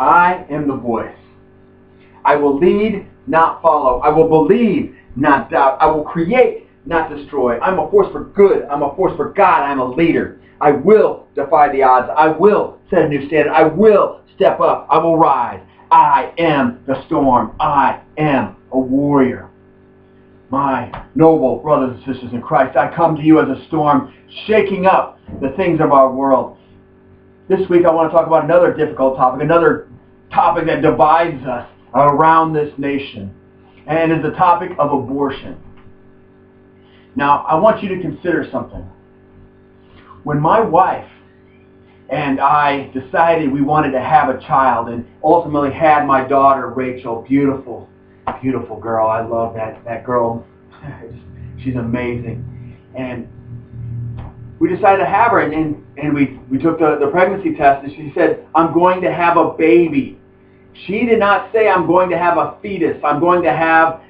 I am the voice. I will lead, not follow. I will believe, not doubt. I will create, not destroy. I'm a force for good. I'm a force for God. I'm a leader. I will defy the odds. I will set a new standard. I will step up. I will rise. I am the storm. I am a warrior. My noble brothers and sisters in Christ, I come to you as a storm, shaking up the things of our world. This week I want to talk about another difficult topic, another topic that divides us around this nation, and is the topic of abortion. Now, I want you to consider something. When my wife and I decided we wanted to have a child and ultimately had my daughter, Rachel, beautiful, beautiful girl. I love that girl. She's amazing. And we decided to have her, and we took the pregnancy test, and she said, I'm going to have a baby. She did not say, I'm going to have a fetus. I'm going to have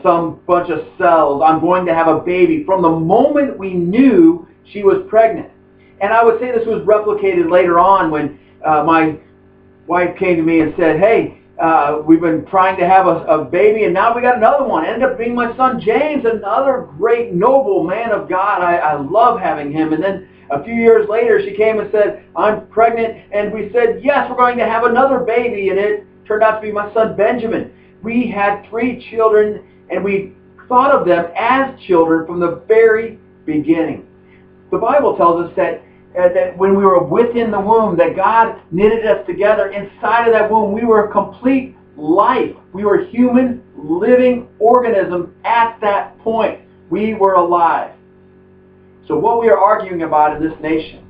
some bunch of cells. I'm going to have a baby. From the moment we knew she was pregnant. And I would say this was replicated later on when my wife came to me and said, hey, we've been trying to have a baby, and now we got another one. It ended up being my son James, another great, noble man of God. I love having him. And then a few years later, she came and said, I'm pregnant. And we said, yes, we're going to have another baby. And it turned out to be my son Benjamin. We had 3 children, and we thought of them as children from the very beginning. The Bible tells us that when we were within the womb, that God knitted us together. Inside of that womb, we were a complete life. We were human, living organisms at that point. We were alive. So what we are arguing about in this nation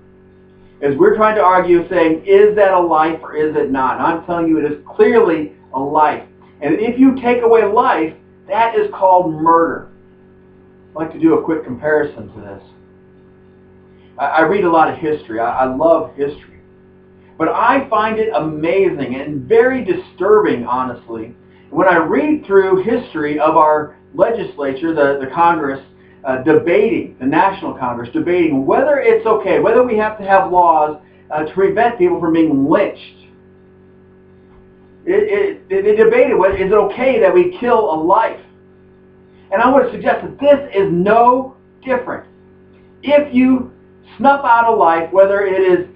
is we're trying to argue saying, is that a life or is it not? And I'm telling you, it is clearly a life. And if you take away life, that is called murder. I'd like to do a quick comparison to this. I read a lot of history. I love history. But I find it amazing and very disturbing, honestly, when I read through history of our legislature, the Congress, debating, the National Congress, debating whether it's okay, whether we have to have laws to prevent people from being lynched. They debated, is it okay that we kill a life? And I want to suggest that this is no different. If you snuff out a life, whether it is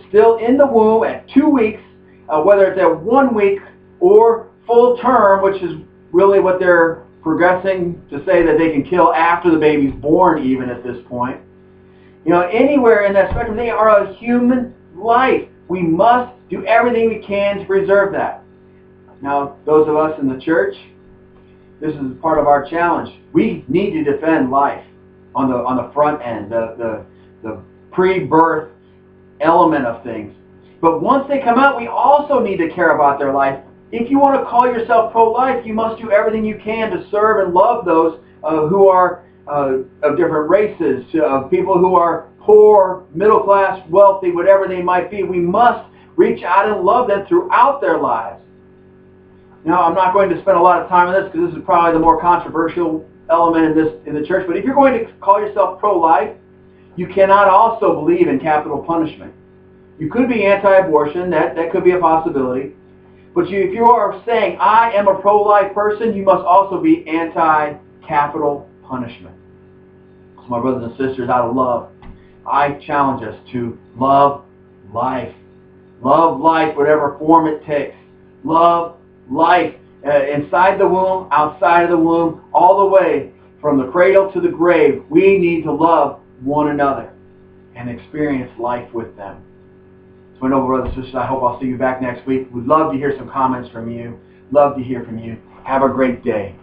still in the womb at 2 weeks, whether it's at 1 week or full term, which is really what they're progressing to say that they can kill after the baby's born even at this point. You know, anywhere in that spectrum, they are a human life. We must do everything we can to preserve that. Now, those of us in the church, this is part of our challenge. We need to defend life on the front end, the pre-birth element of things. But once they come out, we also need to care about their life. If you want to call yourself pro-life, you must do everything you can to serve and love those who are of different races, people who are poor, middle class, wealthy, whatever they might be. We must reach out and love them throughout their lives. Now, I'm not going to spend a lot of time on this because this is probably the more controversial element in the church. But if you're going to call yourself pro-life, you cannot also believe in capital punishment. You could be anti-abortion. That could be a possibility. But if you are saying, I am a pro-life person, you must also be anti-capital punishment. So my brothers and sisters, out of love, I challenge us to love life. Love life, whatever form it takes. Love life inside the womb, outside of the womb, all the way from the cradle to the grave. We need to love one another and experience life with them. So my noble brothers and sisters, I hope I'll see you back next week. We'd love to hear some comments from you. Love to hear from you. Have a great day.